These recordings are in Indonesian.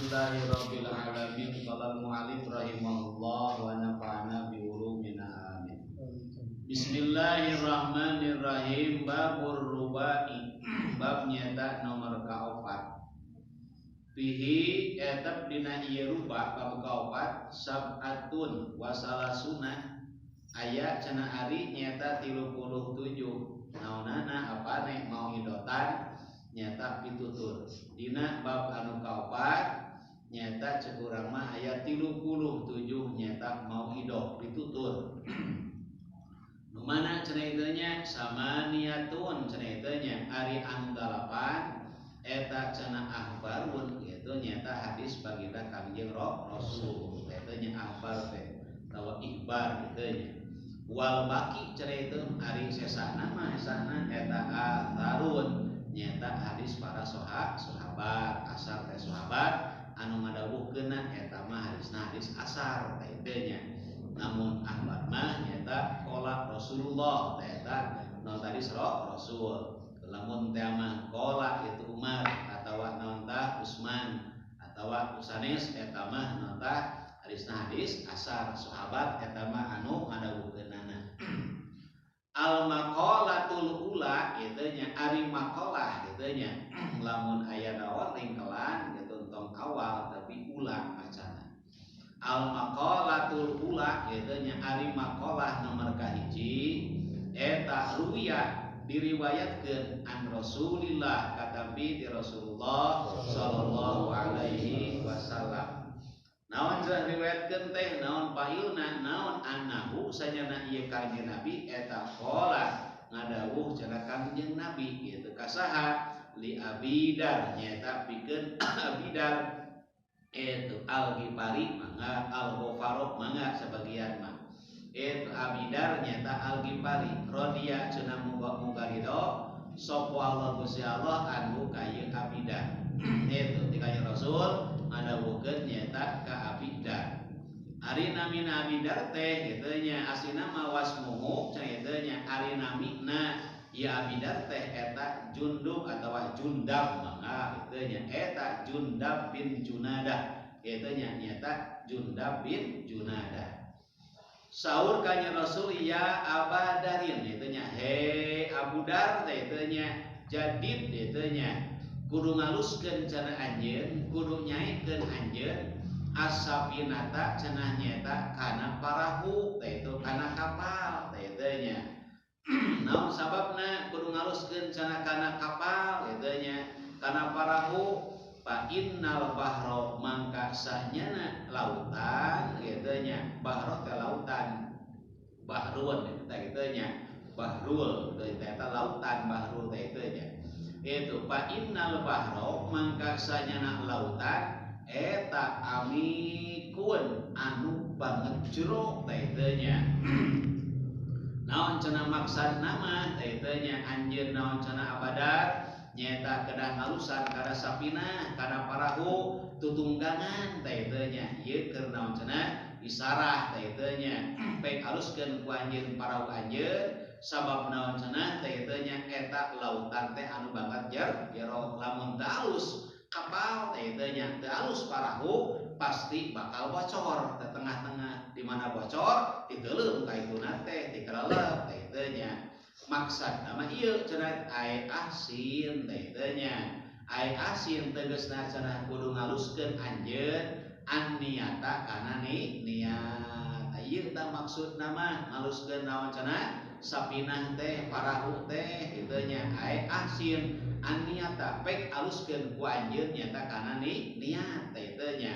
Alhamdulillahirabbil alamin. Qala al-mu'allif rahimahullah wa nafa'ana bi ulumina amin. Bismillahirrahmanirrahim. Babur rubai. Bab nyata nomor kaopat. Fihi etab dina ieu ruba bab kaopat sab'atun wa salasuna aya cenah ari nyata 37. Naonana apane mau idotan nyata pitutur. Dina bab anu kaopat nyata cekurang mah aya 37 nyata mau idoh pitutur. Nu mana cenah ieu nya samaniatun cenah ieu nya ari anu 8 eta cenah ahbarun kitu nyata hadis baginda Kangjeng Rasul eta nya ahbar teh tawa ikhbar kitu nya. Wal baki cenah itu ari sesana mah esana eta atharun nyata hadis para sahabat asar teh sahabat anu ngadawuhkeunna eta mah hadis asar teh nya. Namun ahmad mah nyata qala Rasulullah teh eta naon tadi Rasul. Lamun teh mah qala itu Umar atawa naon tah Utsman atawa sanes eta mah naon tah hadis asar sahabat eta mah anu ngadawuhkeunana. Al maqalatul ula kitu nya ari maqalah kitu nya lamun aya naon ringkelan kitu tong awal tapi ula macana. Al maqalatul ula kitu nya ari maqalah nomor kahiji eta ruya diriwayatkeun an Rasulillah katampi di Rasulullah sallallahu alaihi wasallam. Naon cenah riwayatkeun teh naon pailna naon annahu sanyana ieu Kangjeng Nabi eta qala ngadawuh cenah Kangjeng Nabi kitu kasaha li Abidar nyata pikeun Abidar itu Al-Ghifari mangga Al-Ghafaro mangga sebagian mah itu Abidar nyata Al-Ghifari rodiya cenah muga ridho sapa Allah Gusti Allah anu ka ieu Abidar itu dikaya Rasul ngadawuhkeun nyata ka Abidar. Ari namina Abidar teh kitu nya aslina mah wasmuhu cenah kitu nya ari namina ya Abidar teh eta Jundub atawa Jundab mangga kitu nya eta Jundab bin Junadah kitu nya nyata Jundab bin Junadah. Saur kanya Rasul ya Abadarin kitu nya he Abu Dar teh kitu nya jadid kitu nya kudu ngaluskeun cenah anjeun kudu nyaikeun anjeun asapinata cenah nyata kana parahu teh itu kana kapal teh itu nya. Naon sababna kudu ngaluskeun cenah kana kapal kitu nya kana parahu fa innal bahra mangka sahnyana lautan kitu nya bahra teh lautan bahrun eta kitu nya bahrul teh eta lautan bahrul teh itu nya. Itu fa innal bahra mangka sanyana lautan eta amikun anu banget jero teh teh nya. Naon cenah maksudna mah teh teh nya anjeun naon cenah Abadar nyaeta kedah ngalusan kana sapina kana parahu tutunggangan teh teh nya ieu keur naon cenah isarah teh teh nya pek aluskeun ku anjeun parahu anjeun sabab naon cenah teh teh nya eta lautan teh anu banget jero lamun teu alus kapal teh teh nya teu alus parahu pasti bakal bocor teh tengah-tengah di mana bocor di teuleum ka ituna teh di kelelep teh teh nya. Maksudna mah ieu cenah ai asin teh teh nya ai asin tegasna cenah kudu ngaluskeun anjeun an niata kana niat ieu tah maksudna mah ngaluskeun naon cenah sapinah teh parahu teh kitu nya ai asin an niata pek aluskeun ku anjeun nyata kana niat teh teh nya.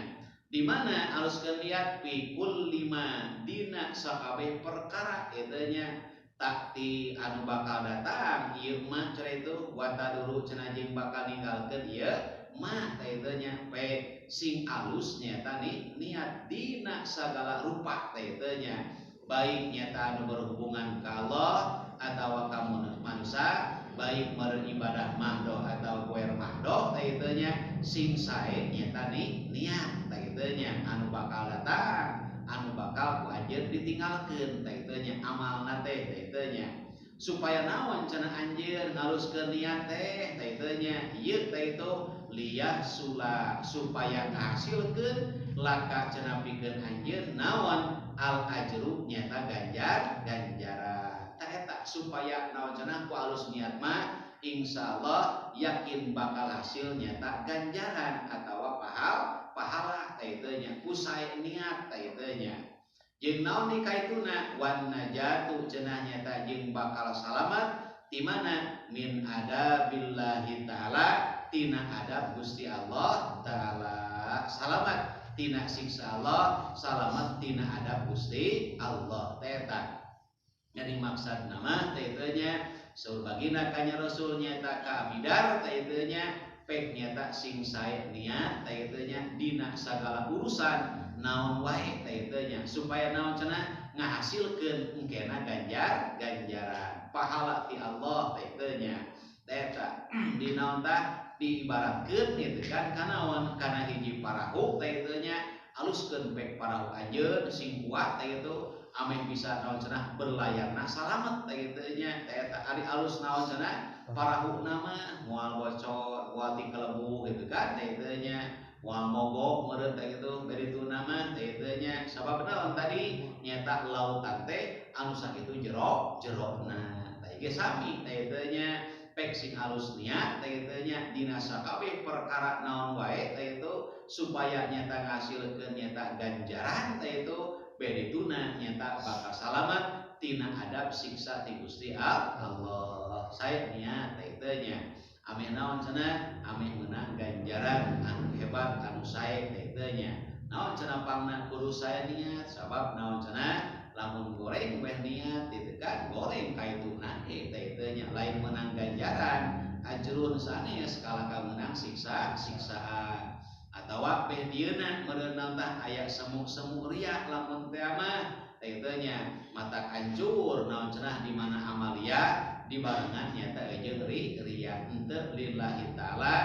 Di mana aluskeun niat fi kulli ma dina sakabeh perkara kitu nya takti anu bakal datang ieu mah cenah itu wata dulu cenah jeung bakal ninggalkeun ieu mah teh teh nya pek sing alus nyata niat dina sagala rupa teh teh nya baik nyata anu berhubungan ka Allah atawa ka manusia baik beribadah mahdoh atau kuer mahdoh teh teh nya sing sae nyata niat teh teh nya anu bakal datang anu bakal ku anjeun ditinggalkeun teh teh nya amalna teh teh nya supaya naon cenah anjeun ngaluskeun niat teh teh nya ieu teh itu liyah sula supaya ngahasilkeun laka cenah pikeun anjeun naon al ajru nyata ganjaran ta eta supaya naon cenah ku alus niat mah insyaallah yakin bakal hasil nyata ganjaran atawa pahala ta itu nya ku sae niat ta itu nya jeung naon ni kaituna wan najatu cenah nyata jeung bakal salamat di mana min adabillahi taala tina adab Gusti Allah taala salamat tina siksa Allah salamat tina adab Gusti Allah eta jadi maksud nama teh nya saur bagina kanya Rasul nyata ka abidar teh nya pek nyata sing sae niat teh nya dina sagala urusan naon wae teh nya supaya naon cenah ngahasilkeun engkena ganjaran pahala ti Allah teh nya eta di naon tah diibaratkeun gitu kan kanaon kana hiji parahu teh nya aluskeun pek parahu ajeun sing kuat teh itu amin bisa naon cenah berlayarna salamet teh nya eta ari alus naon cenah parahu nama moal bocor moal ti kelebu gitu kan teh nya moal mogok meureun teh gitu beritu nama teh nya sabab naon tadi nyata lautan teh anu sakitu jerona teh ge sami teh nya pek sing alus niat teh nya dina sakabeh perkara naon wae teh itu supaya nyata ngasilkeun nyata ganjaran teh itu bedituna nyata bakal salamat tina adab siksa ti Gusti Allah saya niat teh nya ame naon cenah ame meunang ganjaran anu hebat anu sae teh nya naon cenah pangna kudu saya niat sabab naon cenah lamun goreng weh niat teh kan goreng kaituna teh nya lain menang ganjaran ajrun sanes kalaka meunang siksaan atawa beh dieuna meureun tah aya semu riak lamun teh mah teh nya mata hancur naon cenah di mana amalia dibarengan nyata jeung riya henteu lillahi taala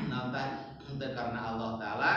naon tah henteu karena Allah taala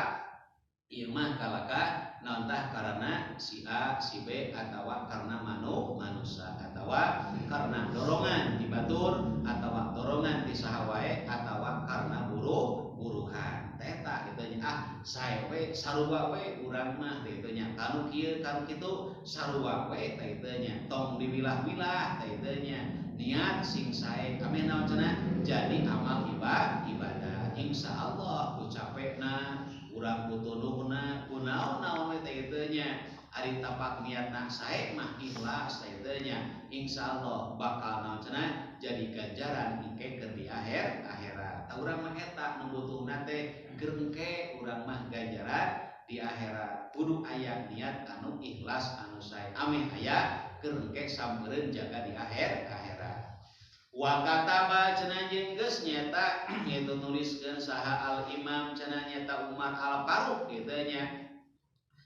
ieu mah kalaka naon tah karena si A si B atawa karena manusia atawa karena dorongan ti batur atawa dorongan ti saha wae atawa karena buruhan eta kitu nya sae we sarua we urang mah kitu nya kanu kieu kanu kitu sarua we kitu nya tong diwilah-wilah kitu nya niat sing sae kami naon cenah jadi amal ibadah insyaallah ku capekna urang kutunuhna ku naon-naon teh kitu nya ari tapak niatna sae mah ikhlas teh kitu nya insyaallah bakal naon cenah jadi ganjaran engke keur di akhirat urang mah eta nu butuhna teh gerengke urang mah ganjaran di akhirat kudu aya niat anu ikhlas anu sae ame aya gerengke sampeureun jaga di akhirat wa kataba cenah jeung geus nyata itu nuliskeun saha al imam cenah nyata Umar al Faruq kitu nya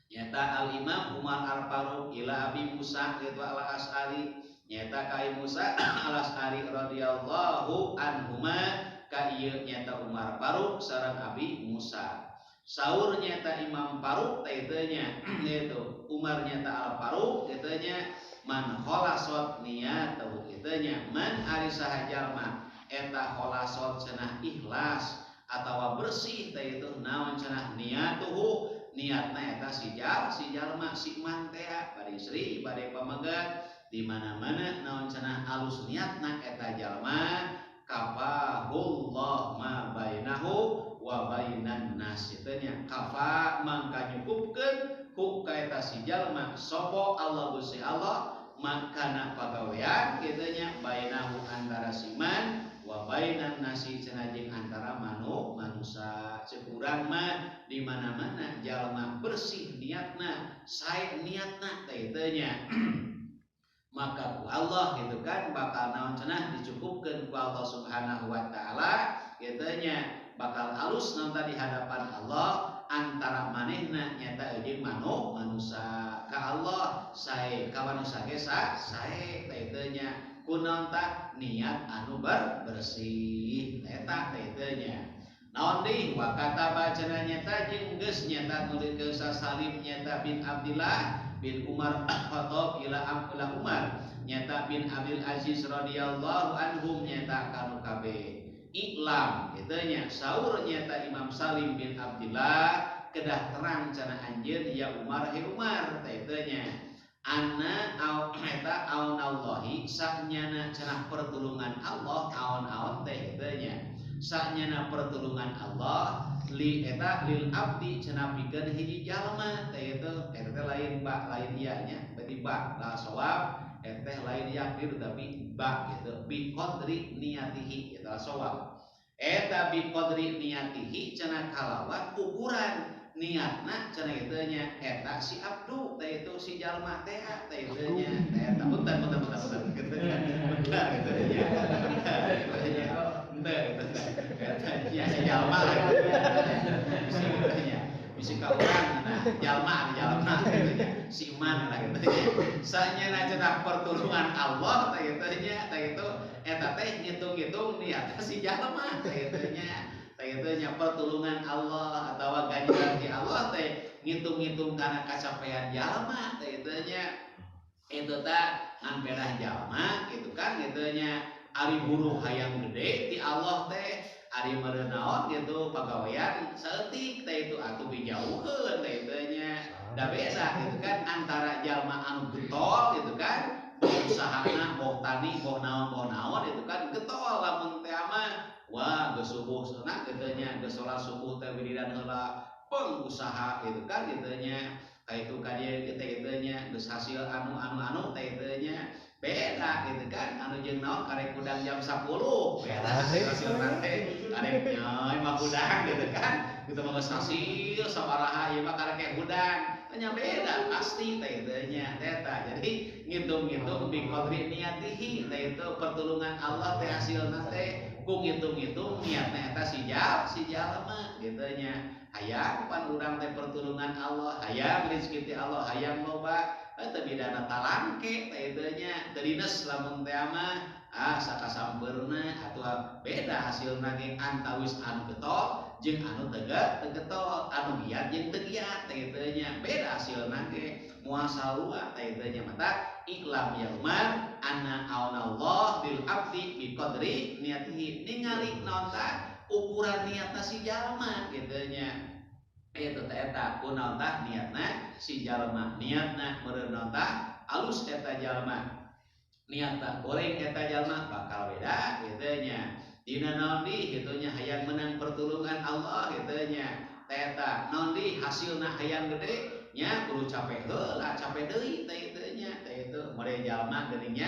nyata al imam Umar al Faruq ila Abi Musa kitu al Asy'ari nyata ka Musa al Asy'ari radhiyallahu anhuma ka ieu nyata Umar Faruq sareng Abi Musa saur nyata Imam Faruq teh nya yaitu Umar nyata al Faruq kitu nya man khalasat niyatahu kitu nya man ari saha jalma eta khalasat cenah ikhlas atawa bersih teh itu naon cenah niyatuhu niatna eta si jalma si man teh bade istri bade pamagat di mana-mana naon cenah alus niatna eta jalma kafahullah ma bainahu wa bainan nas teh nya kafa mangka nyukupkeun ku ka eta si jalma sapa Allah Gusti Allah makana pagawean kitu nya bainahu antara si man wa bainan nasi cenah jeung antara manusia cekurang mah di mana-mana jalma bersih niatna sae niatna teh nya maka ku Allah gitu kan bakal naon cenah dicukupkeun ku Allah Subhanahu wa taala kitu nya bakal alus nanti di hadapan Allah antara manehna nyata jeung manusia ka Allah sae ka manusia ge sae kitu nya kunaon tah niat anu bersih eta kitu nya naon deui wa kataba cenah nyata jeung geus nyata nulikeun Salim nyata bin Abdillah bin Umar Khattab ila Umar nyata bin Abil Aziz radhiyallahu anhum nyata kanu kabeh iklam kitu nya saur nyata Imam Salim bin Abdillah kedah terang cenah anjeun ya Umar he Umar kitu nya anna au eta aunallahi saknyana cenah pertulungan Allah aon-aon teh kitu nya saknyana pertulungan Allah li eta lil abdi cenah pikeun hiji jalma teh kitu eta lain ba lain ieu nya berarti ba la sawab teh lain yakdir tapi ba gitu bi qadri niyatihi eta sawab eta bi qadri niyatihi cenah kalawan ukuran niatna cenah kitu nya eta si abdu teh itu si jalma teh itu nya eta punten kitu nya bener kitu nya bener eta nya si jalma si kitu nya bisi ka urang nah jalma gitu nya si iman lah gitu nya sanyana cenah pertulungan Allah teh itu eta teh ngitung-ngitung niat si jalma teh itu nya pertulungan Allah atawa ganjaran ti Allah teh ngitung-ngitung kana kacapean jalma teh itu nya itu tah ngan pedah jalma gitu kan gitu nya ari buruh hayang gede ti Allah teh ari meureun naon gitu pagawean saeutik teh itu atuh bijauheun teh itu nya da beda gitu kan antara jalma anu getol gitu kan usahana boh tani boh naon itu kan getol lamun teh mah wah geus subuh seunang kitu nya geus salat subuh teh wiridan heula pengusaha gitu kan gitu nya kaitu ka dieu kitu nya geus hasil anu teh itu nya beda gitu kan anu jeung naon karek kudang jam 10 beda hasil nanti karek nyoy mah kudang gitu kan kita mah geus hasil sabaraha ieu mah karek kudang tanya beda pasti teh itu nya eta jadi ngitung-ngitung bi qadri niyatihi teh itu pertulungan Allah teh hasilna teh ku ngitung-ngitung niatna eta si jalma gitu nya hayang pan urang teh pertulungan Allah hayang rezeki ti Allah hayang loba eta bidana talangke teh itu nya teu dines lamun teh mah sakasampeurna atuh beda hasilna ge antawis anu getol jeung anu teu getol anu giat jeung teu giat teh itu nya beda hasilna ge moal sarua teh itu nya mata iklam ya Umar anna aunallah bil abdi bi qadri niyatihi ningali naon tah ukuran niatna si jalma kitu nya itu teh eta kunaon tah niatna si jalma niatna meureun naon tah alus eta jalma niatna goreng eta jalma bakal beda kitu nya dina naon di kitu nya hayang menang pertulungan Allah kitu nya teh eta naon di hasilna hayang gede nya kudu capek heula capek deui teh itu nya teh itu model jalma geuning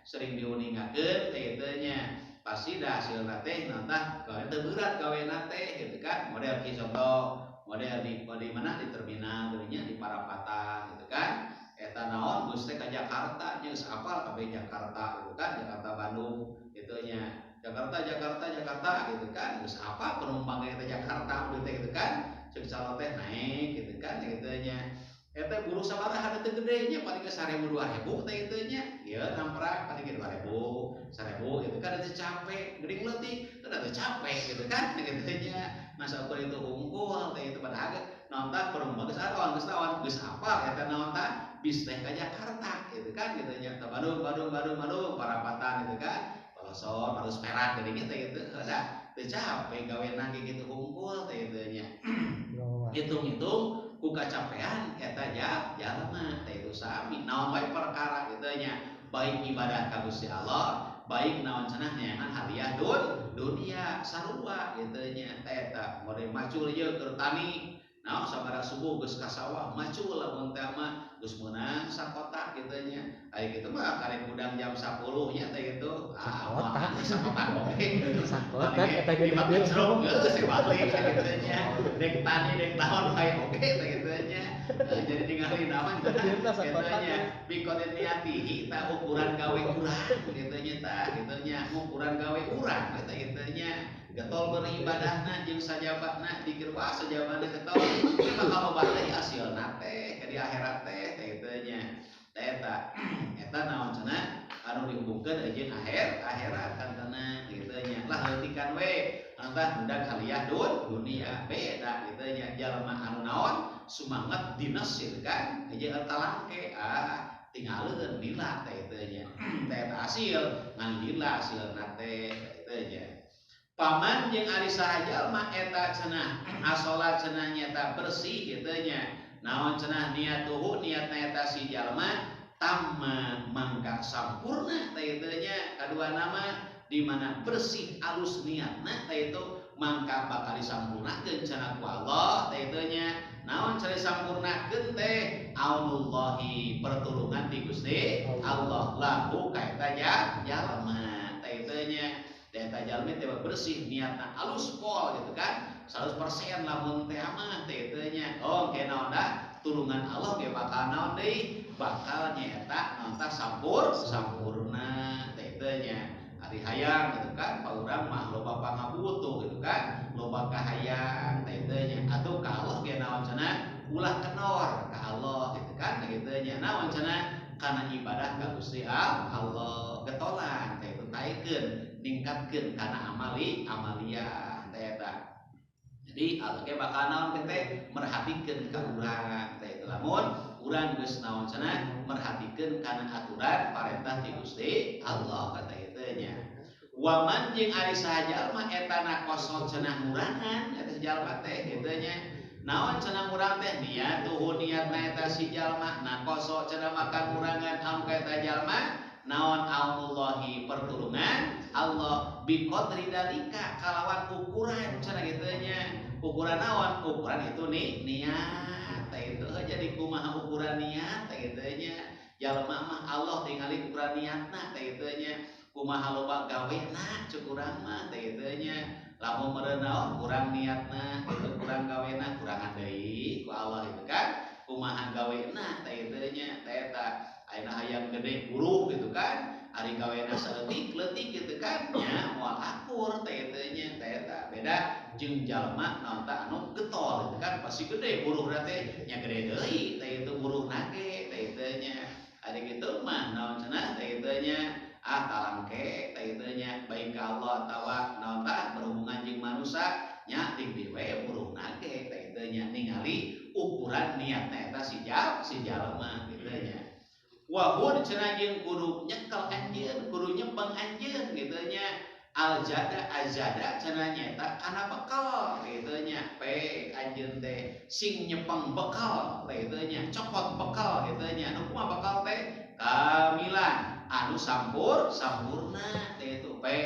sering diuningakeun teh itu nya pasti dah hasilna teh naon tah gawe teu berat gawena teh gitu kan model kieu contoh model di mana di terminal geuning di Parapatan gitu kan eta naon geus teh ka Jakarta nya geus apal kabeh Jakarta gitu kan Jakarta Bandung gitu nya Jakarta gitu kan geus apal penumpang eta Jakarta gitu kan ceuk calon teh naik gitu kan gitu nya eta buruh sabaraha teu gede nya paling geus 1000 2000 teh itu nya ieu namprak paling ge 2000 1000 gitu kan teu capek geuning leutik teu capek gitu kan gitu nya masa ukur itu unggul teh itu padahal naon tah penumpang geus naon geus apal eta naon tah bis teh ka Jakarta gitu kan gitu nya ka Bandung Parapatan gitu kan Paloson harus Perak geuning teh gitu da teu capek gawena ge kitu unggul teh itu nya hitung-hitung ku kacapean eta jalma teh itu sami naon wae perkara kitu nya baik ibadah ka Gusti Allah baik naon cenah nyaman hadiah dunia sarua kitu nya teh eta model macul ieu keur tani naon sabaraha subuh geus ka sawah macul lamun teh mah geus meunang sakotak kitu nya aya kitu mah karek gudang jam 10 nya teh itu sakotak oke sakotak eta ge di ceruk geus balik kitu nya dek tani dek naon bae oke teh kitu nya jadi ningali naon kitu nya bikotin niati ta ukuran gawe urang kitu nya tah kitu nya ukuran gawe urang eta kitu nya getol beribadahna jeung sajabatna dikir wah sajabana getol teh bakal loba teh hasilna teh ka di akhirat teh kitu nya teh eta naon cenah anu dihubungkeun jeung akhirat kantana kitu nya lah leutikan we anu tah hendak haliah dunia beda kitu nya jalma anu naon sumanget dinas gitu kan jeung talangke tinggalkeun lila teh kitu nya teh hasil ngan lila hasilna teh kitu nya paman jeung ari saha jalma eta cenah asolat cenah nyata bersih kitu nya naon cenah niatuhu niatna eta si jalma tamma mangka sampurna teh kitu nya kadua nama di mana bersih alus niatna teh itu mangka bakal disampurnakeun cenah ku Allah teh kitu nya naon cenah sampurnakeun teh aunullahi pertulungan ti Gusti Allah lahu ka eta jalma teh kitu nya eta jalmi teh bersih niatna alus pol gitu kan 100% lamun teh mah teh teu nya oh ke naon da tulungan Allah ge bakal naon deui bakal nyaeta naon tah sampurna teh teu nya ari hayang gitu kan paurang mah loba pangabutuh gitu kan loba kahayang teh teu nya atuh ka Allah ge naon cenah ulah kenor ka Allah gitu kan gitu nya naon cenah kana ibadah ka Gusti Allah getolan teh itu taikeun ningkatkeun kana amalia teh eta. Jadi Allah ge bakal naon teh merhatikeun ka urang teh itu lamun urang geus naon cenah merhatikeun kana aturan parentah ti Gusti Allah kata kitu nya. Waman jeung ari saha jalma eta nakoso cenah ngurangan eta jalma teh kitu nya. Naon cenah urang teh niatuhu niatna eta si jalma nakoso cenah makan ngurangan anu ka eta jalma naon aunullahi pertulungan Allah biqadri dalika kalawan ukuran cenah kitu nya ukuran naon ukuran itu nih niat teh itu jadi kumaha ukuran niat teh kitu nya jalma mah Allah tingali ukuran niatna teh kitu nya kumaha loba gawena cuk urang mah teh kitu nya lamun meureun naon kurang niatna kitu kurang gawena kurangan deui ku Allah itu kan kumaha gawena teh kitu nya teh eta ayeuna hayang gede buruh gitu kan ari gawena saeutik-leutik gitu kan nya moal akur teh teu nya teh eta beda jeung jalma naon tah anu getol gitu kan pasti gede buruhna teh nya gede deui teh itu buruhna ge teh teu nya ari kitu mah naon cenah teh teu nya talangke teh teu nya baik ka Allah atawa naon tah berhubungan jeung manusia nya ting di we buruhna ge teh teu nya ningali ukuran niatna eta si jalma gitu nya wahud cenah jeung kudu nyekel anjeun kudu nyempeng anjeun kitu nya aljada azada cenah nyata kana bekal kitu nya pe anjeun teh sing nyepeng bekal teh kitu nya copot bekal kitu nya anu kumaha bekal teh kamilan anu sampurna teh itu pe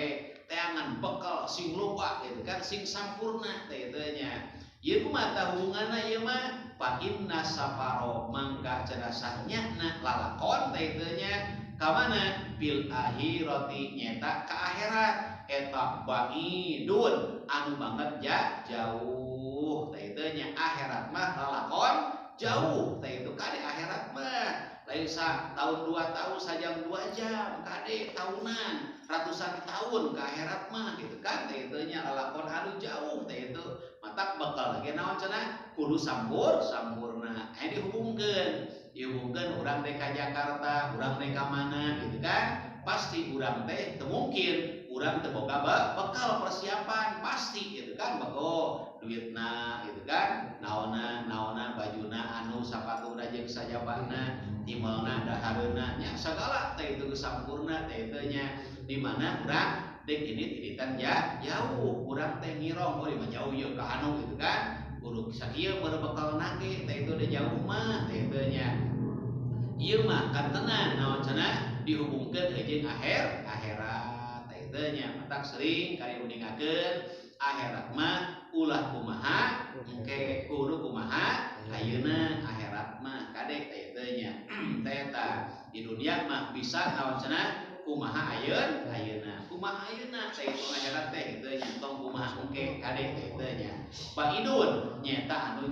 teangan bekal sing loba gitu kan sing sampurna teh kitu nya ieu kumaha tah hubunganna ieu mah fa inna safaro mangka cenah sahnyana lalakon teh teu nya ka mana bil akhirati nyeta ka akhirat eta baidun anu banget jauh teh teu nya akhirat mah lalakon jauh teh itu kade akhirat mah lain tahun 2 tahun sajam 2 jam kade tahunan ratusan tahun ke akhirat mah gitu kan teh teu nya lalakon anu jauh teh itu matak bakal lagi naon cenah kudu sampurna dihubungkeun urang teh ka Jakarta urang teh ka mana gitu kan pasti urang teh teu mungkin urang teu boga bekal persiapan pasti gitu kan bego duitna gitu kan naonna bajuna anu sapatuna jeung sajabana timelna dahareuna nya sagala teh itu sampurna teh teu nya di mana urang dek ini tiritan jauh urang teh ngirong oh mah jauh yeuh ka anu gitu kan kudu sakieu berbekal nage teh itu udah jauh mah teh teu nya ieu mah kan tenan naon cenah dihubungkeun jeung akhirat teh teu nya matak sering kali uningakeun akhirat mah ulah kumaha engke kudu kumaha ayeuna akhirat mah kadek teh teu nya teh eta di dunia mah bisa naon cenah kumaha ayeuna kumaha ayeuna teh itu akhirat teh kitu nya tong kumaha engke kade teh teu nya baidun nyata anu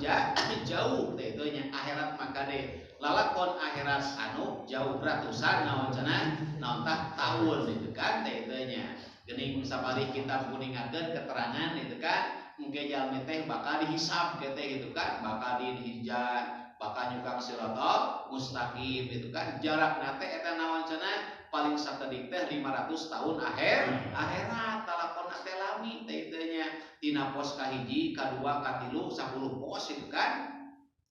jauh teh teu nya akhirat mah kade lalakon akhirat anu jauh ratusan naon cenah naon tah tahun itu kan teh teu nya geuning sabari kita kuningakeun keterangan itu kan engke jalmi teh bakal dihisab ke teh gitu kan bakal dihinjan bakal nyukang siratal mustaqim itu kan jarak nate eta naon cenah paling sakedik teh 500 tahun akhirat talakon teh lami teh teu nya tina pos kahiji kadua katilu 10 pos itu kan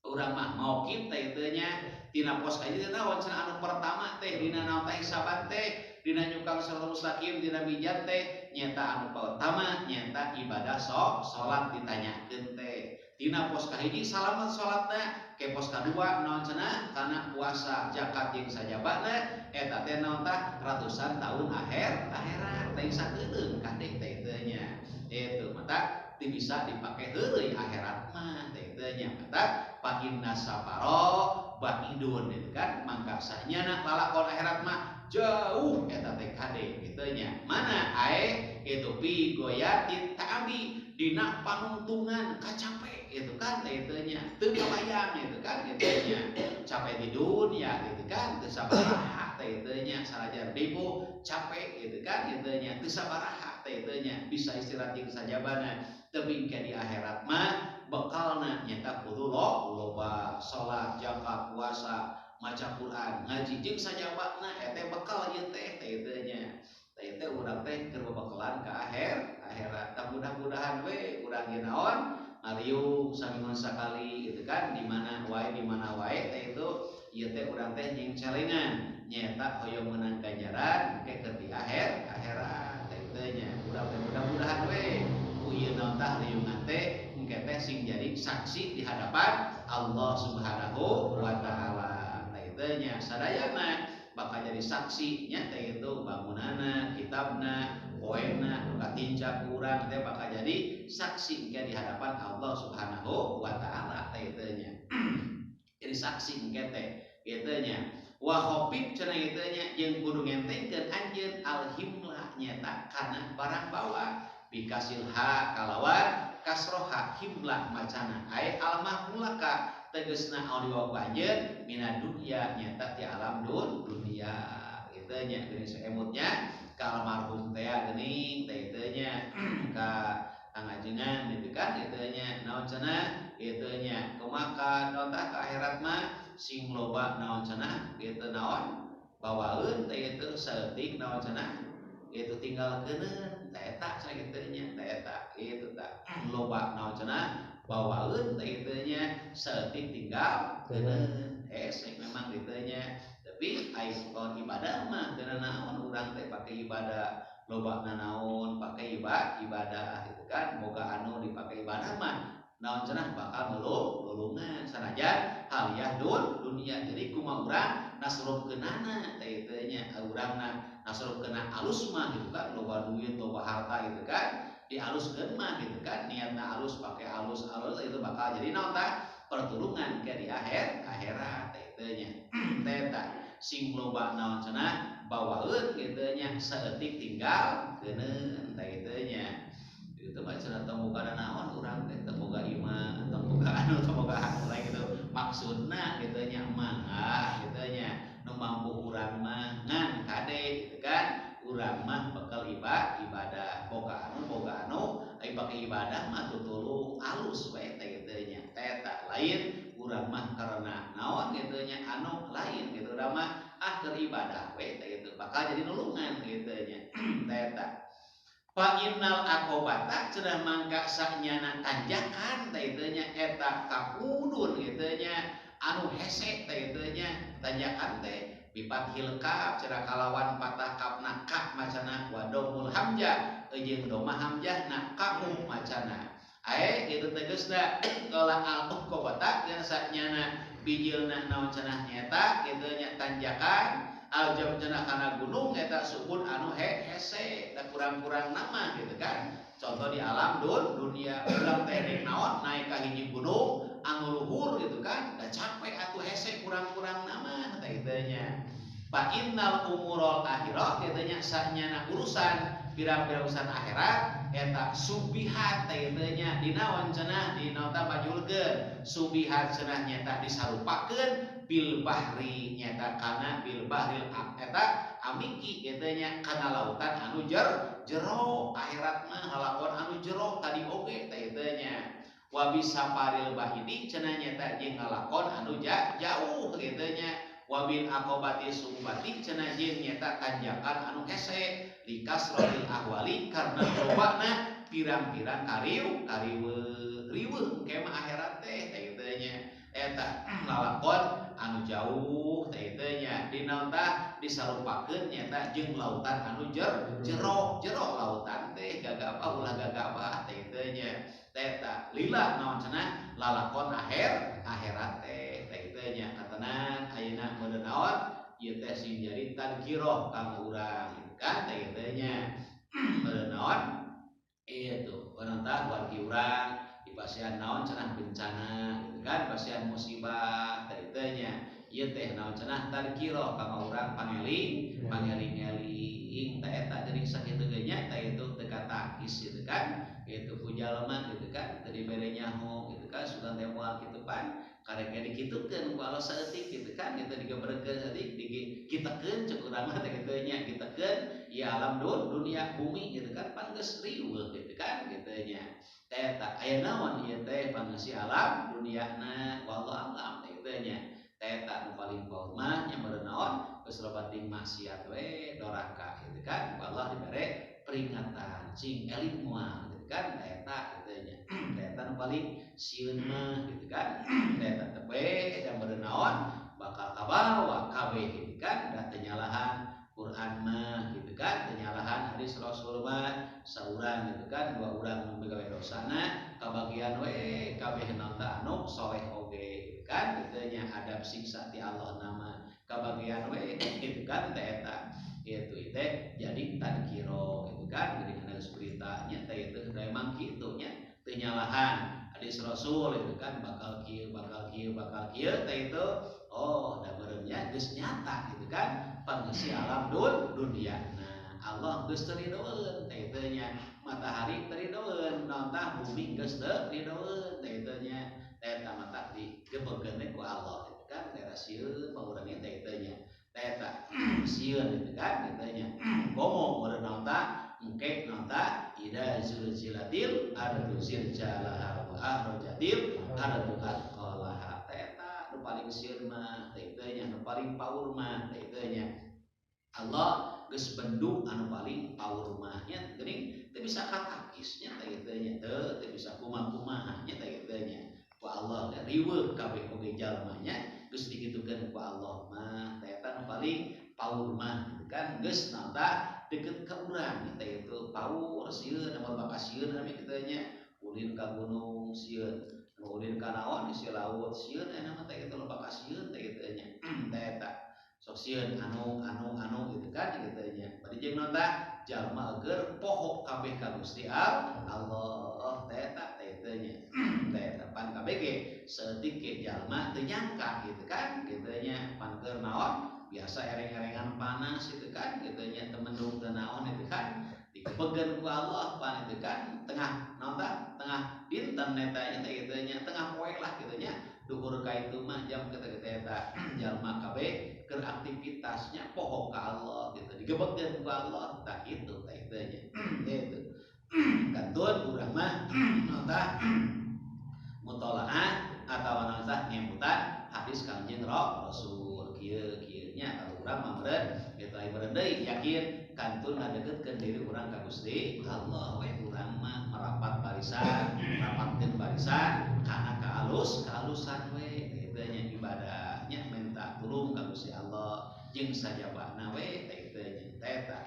urang mah mauqif teh teu nya tina pos kahiji teh naon cenah anu pertama teh dina naon teh hisaban teh dina nyukang siratal mustaqim dina mijan teh nyata anu pautama nyata ibadah salat ditanyakeun teh. Dina pos kahiji salamet salatna, ke pos kadua naon cenah kana puasa zakat jeung sajabana eta teh naon tah ratusan tahun akhirat teh sakedeung kadek teh teu nya. Itu mata teu bisa dipake heureuy akhirat mah teh teu nya. Mata fa inna safaro baidun itu kan mangka sahnyana lalakon akhirat mah jauh eta teh kade kitu nya. Mana ae itu pi goyatin ta'abi dina panuntungan kacape itu kan itu nya. Teu kabayang itu kan itu nya. Capek di dunia gitu kan teu sabaraha teh itu nya sarajan ribu capek gitu kan itu nya teu sabaraha teh itu nya bisa istirahat jeung sajabana. Teuing ke di akhirat mah bekalna nyata kudu loba salat zakat puasa maca Quran ngaji jeung sajabana eta bekal ieu teh teu nya teh teh urang teh keur bebekalan ka akhirat. Mudah-mudahan we urang ieu naon ngariung saminggu sakali gitu kan di mana wae teh itu ieu teh urang teh jeung celengan nyata hoyong meunang ganjaran ke di akhirat teh nya. Urang teh mudah-mudahan we ieu naon tah riungan teh engke teh sing jadi saksi di hadapan Allah Subhanahu wa taala. Teh nya sadayana bakal jadi saksi nya teh itu bangunana, kitabna, poena, nu katinca urang teh bakal jadi saksi engke di hadapan Allah Subhanahu wa taala teh nya. Jadi saksi engke teh kitu nya. Wa khofif cenah kitu nya jeung kudu ngentengkeun anjeun al-himla nyata kana barang bawah bikasil ha kalawan kasroha himlah macana ai al mahmulaka tegasna audio panjeun mina dunya nyata ti alam dunia kitu nya geuning saemutnya ka almarhum teh geuning teh teu nya ka tangajengan gitu kan kitu nya naon cenah kitu nya kumaha naon tah ka akhirat mah sing loba naon cenah kitu naon bawaeun teh teu saeutik naon cenah itu tinggal keuneun teh eta cenah kitu nya teh eta kitu tah loba naon cenah bawaeun teh kitu nya saeutik tinggal keuneun hese memang kitu nya. Tapi ai kalau ibadah mah teu naon urang teh pake ibadah loba naon pake ibadah gitu kan boga anu dipake ibadah mah naon cenah bakal lulungan sanajan haliah dunia. Jadi kumaha urang nasrupkeunana teh kitu nya urangna nasrupkeunna alus mah gitu kan loba duit loba harta gitu kan dialuskeun mah gitu kan niatna alus pake alus itu bakal jadi naon tah pertulungan ke di akhirat teh kitu nya. Teh tah sing loba naon cenah bawaeun kitu nya saeutik tinggal keuneun teh kitu nya. Itu mah cenah teu boga naon urang teh teu boga iman teu boga anu teu boga lain gitu maksudna kitu nya mah kitu nya nu mampu urang mah ngan kade gitu kan urang mah bakal ibadah boga anu ai pake ibadah mah tutulung alus we teh kitu nya teh tak lain urang mah karena naon kitu nya anu lain gitu urang mah keur ibadah we teh kitu bakal jadi nulungan kitu nya teh tak. Fa innal aqobata cenah mangka sanyana tanjakan teh kitu nya eta kapudun kitu nya anu hese teh kitu nya tanjakan teh bifathil kaf cenah kalawan patah kafna ka macana wa domul hamzah jeung domah hamzah na kamu macana ae kitu tegasna qala al aqobata cenah sanyana bijilna naon cenah nyata kitu nya tanjakan aljam cenah kana gunung eta subun anu hese da kurang-kurang nama gitu kan. Contoh di alam dunia urang teh naon naik ka hiji gunung anu luhur gitu kan da capek atuh hese kurang-kurang nama teh kitu nya. Fa innal umurul akhirah kitu nya sanyana urusan pirang-pirang urusan akhirat eta subihat teh kitu nya dinaon cenah dinaon tah majulkeun subihat cenah nyata disarupakeun bil bahri nyata kana bil bahril eta amiki kitu nya kana lautan anu jero akhirat mah halakon anu jero tadi oge teh kitu nya. Wa bisaparil bahidi cenah nyata jeung ngalakon anu jauh kitu nya. Wa bil aqobati subati cenah jeung nyata tanjakan anu hese likasrotil ahwali karena lobana pirang-pirang riweuh engke mah akhirat teh kitu nya eta ngalakon anu jauh teh teh nya dina tah disarupakeun nyata jeung lautan anu jero lautan teh gagapa ulah gagapa teh teh nya teh tah lila naon cenah lalakon akhirat teh teh nya katanan ayeuna meureun naon ieu teh sing jadi tadkirah ka urang kan teh teh nya meureun naon itu orang tak wargi urang di pasian naon cenah bencana gitu kan pasian musibah tanya ieu teh naon cenah tadkirah ka urang pangeling-eling teh eta geuning sakitu ge nya teh itu teu katakis gitu kan itu ku jalma gitu kan teu dibere nyaho gitu kan sugan teh moal kitu pan karek dikitukeun ku Allah saeutik gitu kan kita digeberkeun saeutik dikitekeun ceuk urang mah teh kitu nya dikitekeun ya alam dunia bumi gitu kan pan geus riweuh gitu kan gitu nya teh tak aya naon ieu teh pangeusi alam duniana wallahu a'lam teh kitu nya teh tak nu paling paur mah nya meureun naon geus loba ting maksiat we doraka gitu kan Allah dibere peringatan cing eling moal gitu kan teh tak gitu nya teh tak nu paling sieun mah gitu kan teh tak tebe da meureun naon bakal kabawa kabeh gitu kan da teu nyalahan Quran mah gitu kan penyalahan hadis Rasul mah saurang gitu kan dua urang nu gawe dosana kabagian we kabeh nanta anu soleh oge gitu kan gitu nya adab siksa ti Allah nama kabagian we gitu kan teh eta itu teh jadi tadkiro gitu kan jadi kana beritanya teh itu memang kitu nya teu nyalahan hadis Rasul itu kan bakal kieu teh itu oh da meureun nya geus nyata gitu kan pangeusi alam dunia. Nah, Allah geus teu ridhoeun teh teu nya. Matahari teu ridhoeun, naon tah bumi geus teu ridhoeun teh teu nya. Teh tah mata digebegkeun ku Allah gitu kan. Teh sieun paurangna teh teu nya. Teh tah sieun gitu kan teh nya. Komo meureun naon tah engke naon tah ida zulzilatil ardu zilzalaha wa ahrajatil ardu athqalaha. Teh tah nu paling sieun mah teh teu nya, nu paling paur mah teh teu nya. Allah geus bendu anu paling paur mah nya geuning teu bisa katakisnya teh teu nya teu bisa kumaha-kumaha nya teh teu nya ku Allah da riweuh kabeh oge jalma nya geus digitukeun ku Allah mah teh eta nu paling paur mah gitu kan geus naon tah deukeut ka urang teh itu paur sieun amal bakas sieun ami kitu nya ulin ka gunung sieun ulin ka naon isi laut sieun aya mah teh itu loba ka sieun teh teu nya teh eta sok sieun anu gitu kan gitu nya bari jeung naon tah jalma eueur poho kabeh ka Gusti Allah teh eta teh teu nya teh eta pan kabeh ge saeutik ge jalma teu nyangka gitu kan gitu nya pan keur naon biasa ereng-erengan panas gitu kan gitu nya teu mendung teu naon itu kan dikepegeun ku Allah pan itu kan tengah naon tah tengah dinten eta nya teh gitu nya tengah poe lah gitu nya duhur ka itu mah jam kita eta jalma kabeh keur aktivitasnya poho ka Allah gitu digebegkeun ku Allah tah kitu teh teh nya gitu kantun urang mah naon tah mutolaah atawa naon tah nyebutan hadis Kangjeng Rasul kieu nya kalau urang mah meureun kitu aya meureun deui yakin kantun ngadeukeutkeun diri urang ka Gusti Allah we urang mah merapat barisan rapatkeun barisan kana kaalusan we teh nya ibadahnya minta tulung ka Gusti Allah jeung sajabana we teh nya teh tah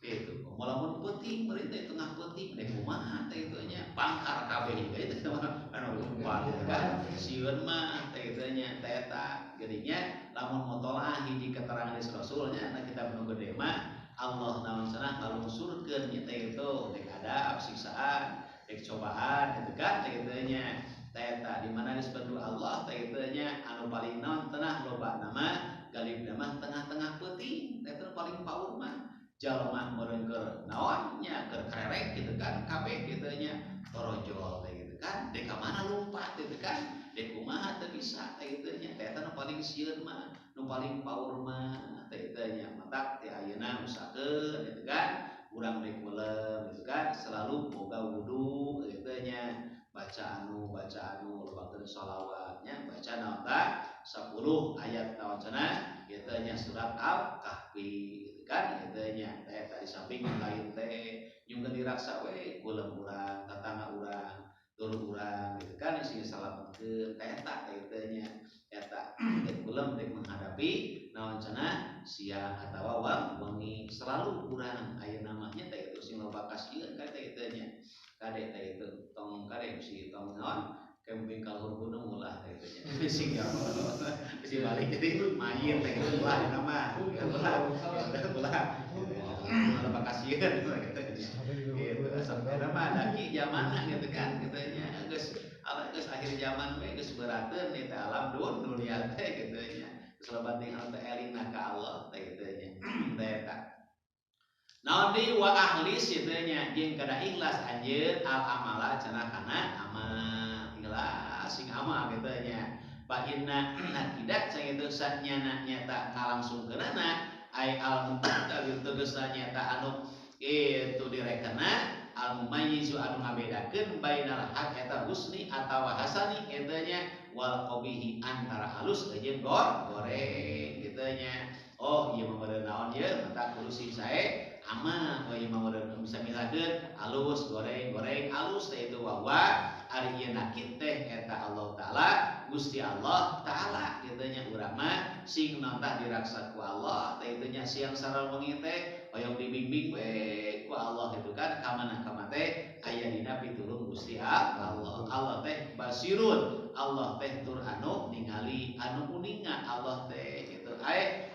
itu lamun peuting meureun teh tengah peuting teh kumaha teh itu nya pangkar kabeh itu anu lupa kan sieun mah teh itu nya teh eta geuninnya lamun mutolaah hiji keterangan dari Rasulnya na kita nu gede mah Allah naon cenah ngalungsurkeun nya teh itu dek adab siksaan dek cobaan gitu kan teh itu nya teh eta di mana disebut Allah teh itu nya anu paling naon tenah loba nama galib nama tengah-tengah peuting teh itu paling paur mah jalma meureun keur naon nya keur karerek gitu kan kabeh kitu nya torojol teh gitu kan dek ka mana lumpat gitu kan dek kumaha teu bisa teh kitu nya teh eta nu paling sieun mah nu paling paur mah teh kitu nya matak teh ayeuna usahakeun gitu kan urang dek meulem gitu kan selalu boga wudu kitu nya baca anu lobakeun shalawat nya baca naon tah 10 ayat naon cenah kitu nya surat Al-Kahfi kan gitu nya teh tadi samping lain teh nyungkeun diraksa we kulem urang tatangga urang dulur urang gitu kan isi salametkeun teh eta teh teh nya eta tenggelam dek menghadapi naon cenah siang atawa wengi selalu urang aya namanya teh itu sing loba kasieun ka teh itu nya kade teh itu tong kade si tong naon camping ka luhur gunung ulah teh itu nya sing ya si balik jadi main teh itu ulah nama ulah loba kasieun gitu gitu sampai nama daki zamanna gitu kan gitu nya geus akhir zaman we geus beurateun eta alam dunia teh gitu nya selabat tinggal teh elingna ka Allah teh kitu nya teh eta naon di wa ahlis kitu nya jeung kada ikhlas anjeun al amala cenah kana amal ikhlas sing amal kitu nya fa inna akidat sing itu sanyana nyata ngalangsungkeunana ai al mutaqabbil tegasna nyata anu itu direkana al mumayyizu anu ngabedakeun bainal haq eta husni atawa hasani kitu nya wal qabihi antara halus jeung goreng kitu nya oh ieu mah meureun naon ieu mata kudu sing sae aman oh ieu mah meureun bisa milakeun halus goreng halus teh itu wa ari ieu nakit teh eta Allah taala Gusti Allah taala kitu nya urang mah sing nantah diraksa ku Allah teh itu nya siang sareng wengi teh hoyong dibimbing we ku Allah itu kan ka mana teh aya dina pitulung Gusti Allah Allah teh basirun Allah teh tur anu ningali anu kuninga Allah teh gitu ae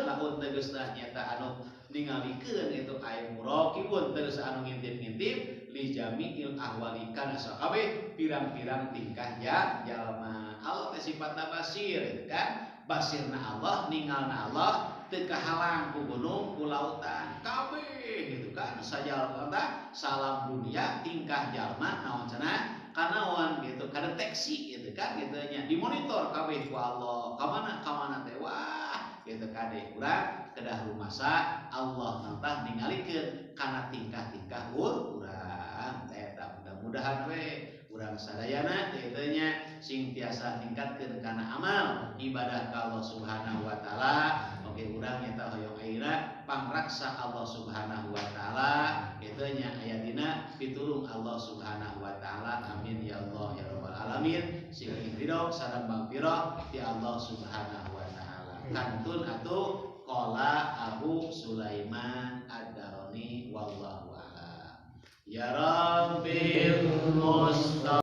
lamun tegasna nyata anu ningalikeun itu ae muraqibun terus anu ngintip-ngintip li jami'il ahwali kana sakabeh pirang-pirang tingkah ya jalma Allah teh sifatna basir gitu kan basirna Allah ningalna Allah teu kahalang ku gunung ku lautan kabeh gitu kan sajalma salam dunia tingkah jalma naon cenah kanaon gitu kadeteksi gitu kan gitu nya dimonitor kabeh ku Allah ka mana teh wah gitu kade urang kedah rumasa Allah nantah ningalikeun kana tingkah-tingkah urang eta mudah-mudahan we urang sadayana kitu nya sing tiasa ningkatkeun kana amal ibadah ka Allah Subhanahu wa taala oge urang eta hoyong ayeuna pangraksa Allah Subhanahu wa taala kitu nya aya dina pitulung Allah Subhanahu wa taala amin ya Allah ya rabbal alamin sing ridho sareng magfirah ti Allah Subhanahu wa taala kantun atuh qala Abu Sulaiman ad-Darani wallahu a'lam ya rabbil musta